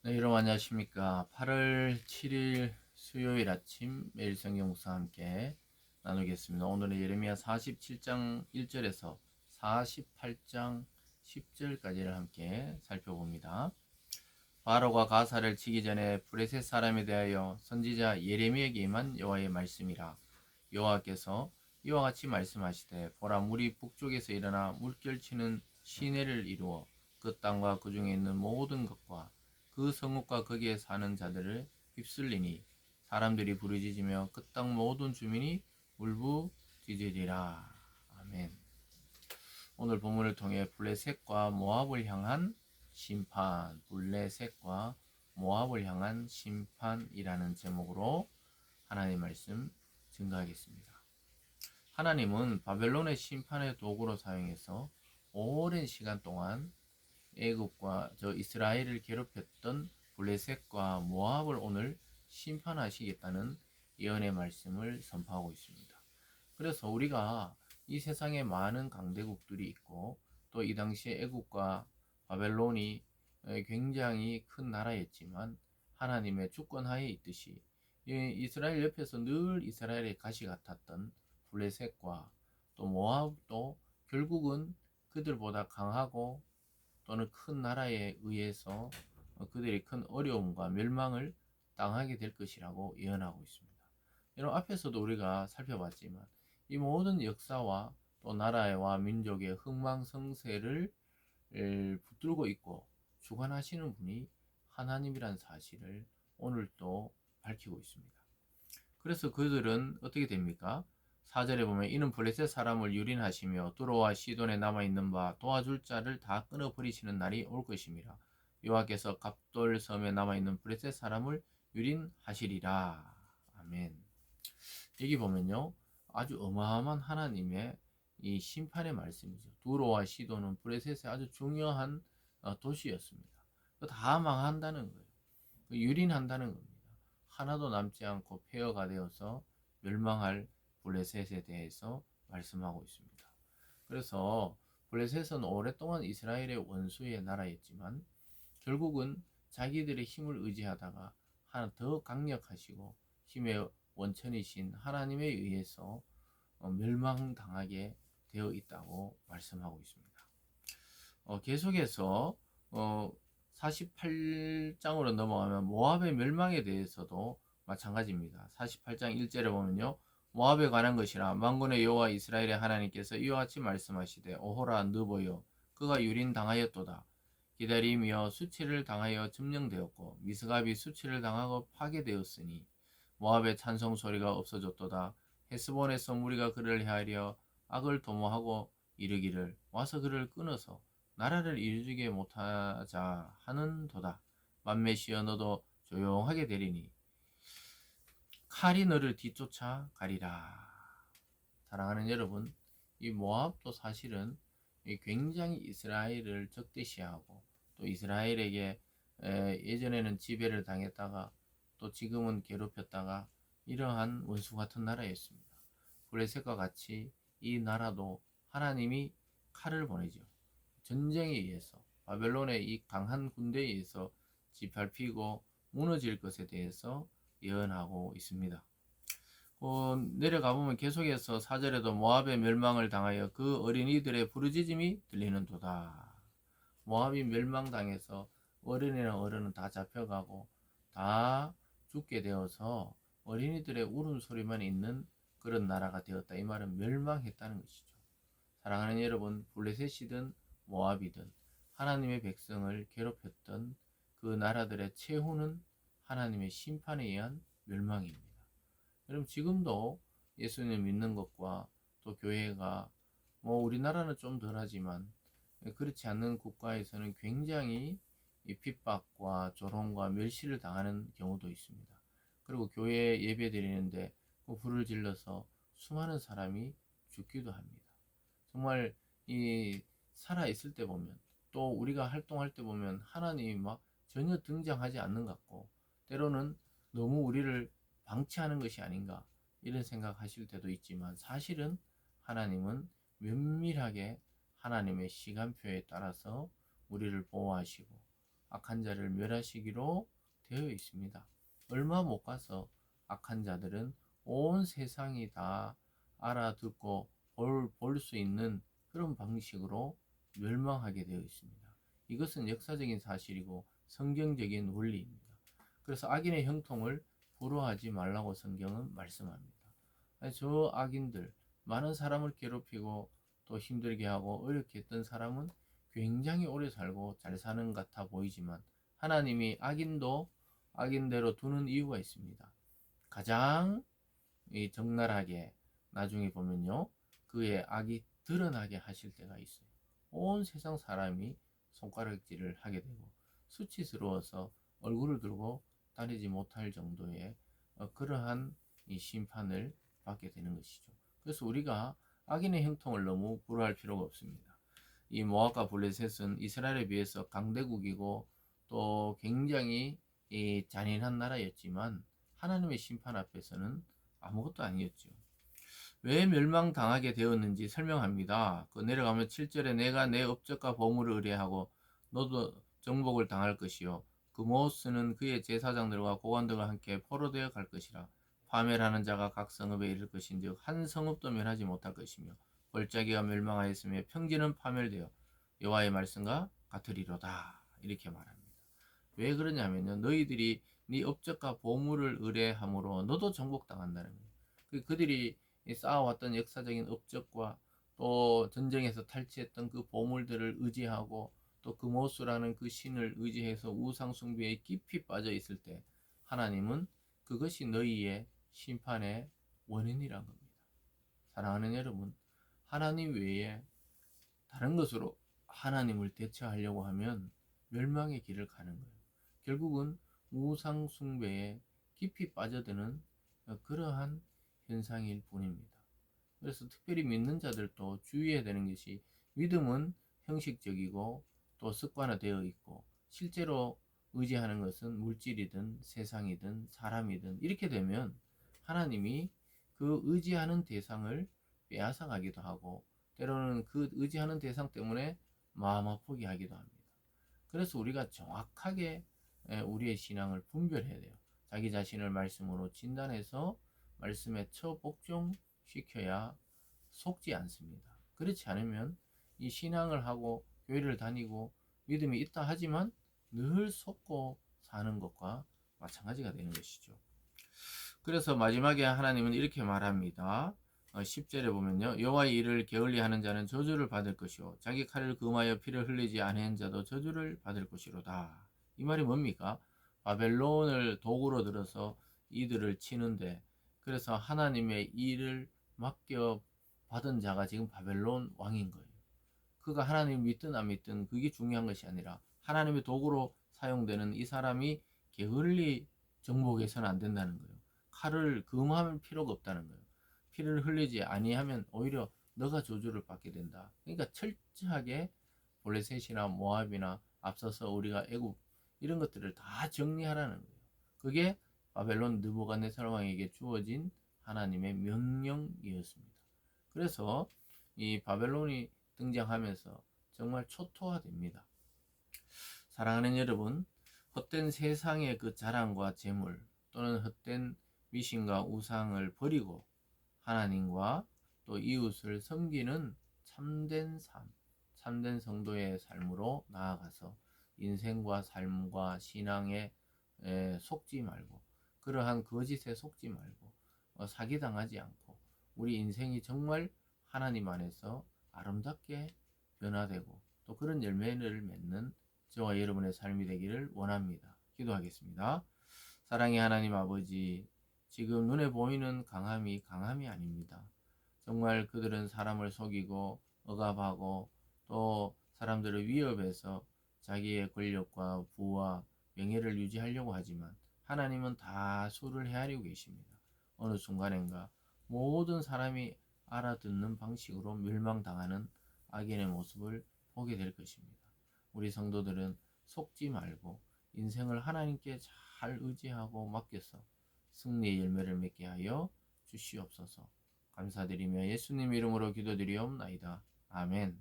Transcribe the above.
네, 여러분 안녕하십니까. 8월 7일 수요일 아침 매일 성경 묵상 함께 나누겠습니다. 오늘은 예레미야 47장 1절에서 48장 10절까지를 함께 살펴봅니다. 바로가 가사를 치기 전에 브레셋 사람에 대하여 선지자 예레미야에게 임한 여호와의 말씀이라. 여호와께서 이와 같이 말씀하시되 보라, 물이 북쪽에서 일어나 물결치는 시내를 이루어 그 땅과 그 중에 있는 모든 것과 그 성읍과 거기에 사는 자들을 휩쓸리니 사람들이 부르짖으며 그 땅 모든 주민이 울부짖으리라. 아멘. 오늘 본문을 통해 블레셋과 모압을 향한 심판, 블레셋과 모압을 향한 심판이라는 제목으로 하나님의 말씀 증거하겠습니다. 하나님은 바벨론의 심판의 도구로 사용해서 오랜 시간 동안 애굽과 이스라엘을 괴롭혔던 블레셋과 모압을 오늘 심판하시겠다는 예언의 말씀을 선포하고 있습니다. 그래서 우리가 이 세상에 많은 강대국들이 있고 또 이 당시에 애국과 바벨론이 굉장히 큰 나라였지만 하나님의 주권하에 있듯이 이스라엘 옆에서 늘 이스라엘의 가시 같았던 블레셋과 또 모압도 결국은 그들보다 강하고 또는 큰 나라에 의해서 그들이 큰 어려움과 멸망을 당하게 될 것이라고 예언하고 있습니다. 이런 앞에서도 우리가 살펴봤지만 이 모든 역사와 또 나라와 민족의 흥망성쇠를 붙들고 있고 주관하시는 분이 하나님이란 사실을 오늘 또 밝히고 있습니다. 그래서 그들은 어떻게 됩니까? 4절에 보면 이는 블레셋 사람을 유린하시며 두로와 시돈에 남아있는 바 도와줄 자를 다 끊어버리시는 날이 올 것임이라. 여호와께서 갑돌 섬에 남아있는 블레셋 사람을 유린하시리라. 아멘. 여기 보면요, 아주 어마어마한 하나님의 이 심판의 말씀이죠. 두로와 시돈은 블레셋의 아주 중요한 도시였습니다. 다 망한다는 거예요. 유린한다는 겁니다. 하나도 남지 않고 폐허가 되어서 멸망할 블레셋에 대해서 말씀하고 있습니다. 그래서 블레셋은 오랫동안 이스라엘의 원수의 나라였지만 결국은 자기들의 힘을 의지하다가 하나 더 강력하시고 힘의 원천이신 하나님에 의해서 멸망당하게 되어 있다고 말씀하고 있습니다. 계속해서 48장으로 넘어가면 모압의 멸망에 대해서도 마찬가지입니다. 48장 1절에 보면요, 모압에 관한 것이라 만군의 여호와 이스라엘의 하나님께서 이와 같이 말씀하시되 오호라 느보여 그가 유린당하였도다. 기다리며 수치를 당하여 점령되었고 미스갑이 수치를 당하고 파괴되었으니 모압의 찬송 소리가 없어졌도다. 헤스본에서 무리가 그를 헤아려 악을 도모하고 이르기를 와서 그를 끊어서 나라를 이루게 못하자 하는도다. 만메시여 너도 조용하게 되리니 칼이 너를 뒤쫓아 가리라. 사랑하는 여러분, 이 모압도 사실은 굉장히 이스라엘을 적대시하고 또 이스라엘에게 예전에는 지배를 당했다가 또 지금은 괴롭혔다가 이러한 원수 같은 나라였습니다. 블레셋과 같이 이 나라도 하나님이 칼을 보내죠. 전쟁에 의해서 바벨론의 이 강한 군대에 의해서 짓밟히고 무너질 것에 대해서 예언하고 있습니다. 내려가 보면 계속해서 4절에도 모압의 멸망을 당하여 그 어린이들의 부르짖음이 들리는도다. 모압이 멸망당해서 어린이나 어른은 다 잡혀가고 다 죽게 되어서 어린이들의 울음소리만 있는 그런 나라가 되었다. 이 말은 멸망했다는 것이죠. 사랑하는 여러분, 블레셋이든 모압이든 하나님의 백성을 괴롭혔던 그 나라들의 최후는 하나님의 심판에 의한 멸망입니다. 여러분, 지금도 예수님 믿는 것과 또 교회가 우리나라는 좀 덜하지만 그렇지 않는 국가에서는 굉장히 이 핍박과 조롱과 멸시를 당하는 경우도 있습니다. 그리고 교회에 예배 드리는데 불을 질러서 수많은 사람이 죽기도 합니다. 정말 이 살아 있을 때 보면 또 우리가 활동할 때 보면 하나님이 막 전혀 등장하지 않는 것 같고 때로는 너무 우리를 방치하는 것이 아닌가 이런 생각하실 때도 있지만 사실은 하나님은 면밀하게 하나님의 시간표에 따라서 우리를 보호하시고 악한 자를 멸하시기로 되어 있습니다. 얼마 못 가서 악한 자들은 온 세상이 다 알아듣고 볼 수 있는 그런 방식으로 멸망하게 되어 있습니다. 이것은 역사적인 사실이고 성경적인 원리입니다. 그래서 악인의 형통을 부러워하지 말라고 성경은 말씀합니다. 아니, 저 악인들, 많은 사람을 괴롭히고 또 힘들게 하고 어렵게 했던 사람은 굉장히 오래 살고 잘 사는 것 같아 보이지만 하나님이 악인도 악인대로 두는 이유가 있습니다. 가장 적나라하게 나중에 보면요, 그의 악이 드러나게 하실 때가 있어요. 온 세상 사람이 손가락질을 하게 되고 수치스러워서 얼굴을 들고 다니지 못할 정도의 그러한 이 심판을 받게 되는 것이죠. 그래서 우리가 악인의 형통을 너무 불허할 필요가 없습니다. 이 모압과 블레셋은 이스라엘에 비해서 강대국이고 또 굉장히 잔인한 나라였지만 하나님의 심판 앞에서는 아무것도 아니었죠. 왜 멸망당하게 되었는지 설명합니다. 그 내려가면 7절에 내가 내 업적과 보물을 의뢰하고 너도 정복을 당할 것이요 그모스는 그의 제사장들과 고관들과 함께 포로되어 갈 것이라. 파멸하는 자가 각 성읍에 이를 것인즉 한 성읍도 면하지 못할 것이며 골짜기가 멸망하였으며 평지는 파멸되어 여호와의 말씀과 같으리로다. 이렇게 말합니다. 왜 그러냐면요, 너희들이 네 업적과 보물을 의뢰함으로 너도 정복당한다는 거예요. 그들이 쌓아왔던 역사적인 업적과 또 전쟁에서 탈취했던 그 보물들을 의지하고 또 그모스라는 그 신을 의지해서 우상 숭배에 깊이 빠져 있을 때 하나님은 그것이 너희의 심판의 원인이란 겁니다. 사랑하는 여러분, 하나님 외에 다른 것으로 하나님을 대처하려고 하면 멸망의 길을 가는 거예요. 결국은 우상 숭배에 깊이 빠져드는 그러한 현상일 뿐입니다. 그래서 특별히 믿는 자들도 주의해야 되는 것이 믿음은 형식적이고 또 습관화되어 있고 실제로 의지하는 것은 물질이든 세상이든 사람이든 이렇게 되면 하나님이 그 의지하는 대상을 빼앗아 가기도 하고 때로는 그 의지하는 대상 때문에 마음 아프게 하기도 합니다. 그래서 우리가 정확하게 우리의 신앙을 분별해야 돼요. 자기 자신을 말씀으로 진단해서 말씀에 처복종시켜야 속지 않습니다. 그렇지 않으면 이 신앙을 하고 교회를 다니고 믿음이 있다 하지만 늘 속고 사는 것과 마찬가지가 되는 것이죠. 그래서 마지막에 하나님은 이렇게 말합니다. 10절에 보면요. 여호와의 일을 게을리하는 자는 저주를 받을 것이요 자기 칼을 금하여 피를 흘리지 아니한 자도 저주를 받을 것이로다. 이 말이 뭡니까? 바벨론을 도구로 들어서 이들을 치는데 그래서 하나님의 일을 맡겨 받은 자가 지금 바벨론 왕인 거예요. 그가 하나님 믿든 안 믿든 그게 중요한 것이 아니라 하나님의 도구로 사용되는 이 사람이 게을리 정복해서는 안 된다는 거예요. 칼을 금할 필요가 없다는 거예요. 피를 흘리지 아니하면 오히려 너가 저주를 받게 된다. 그러니까 철저하게 블레셋이나 모압이나 앞서서 우리가 애굽 이런 것들을 다 정리하라는 거예요. 그게 바벨론 느부갓네살 왕에게 주어진 하나님의 명령이었습니다. 그래서 이 바벨론이 등장하면서 정말 초토화됩니다. 사랑하는 여러분, 헛된 세상의 그 자랑과 재물 또는 헛된 미신과 우상을 버리고 하나님과 또 이웃을 섬기는 참된 삶, 참된 성도의 삶으로 나아가서 인생과 삶과 신앙에 속지 말고 그러한 거짓에 속지 말고 사기당하지 않고 우리 인생이 정말 하나님 안에서 아름답게 변화되고 또 그런 열매를 맺는 저와 여러분의 삶이 되기를 원합니다. 기도하겠습니다. 사랑의 하나님 아버지, 지금 눈에 보이는 강함이 아닙니다. 정말 그들은 사람을 속이고 억압하고 또 사람들을 위협해서 자기의 권력과 부와 명예를 유지하려고 하지만 하나님은 다 수를 헤아리고 계십니다. 어느 순간인가 모든 사람이 알아듣는 방식으로 멸망당하는 악인의 모습을 보게 될 것입니다. 우리 성도들은 속지 말고 인생을 하나님께 잘 의지하고 맡겨서 승리의 열매를 맺게 하여 주시옵소서. 감사드리며 예수님 이름으로 기도드리옵나이다. 아멘.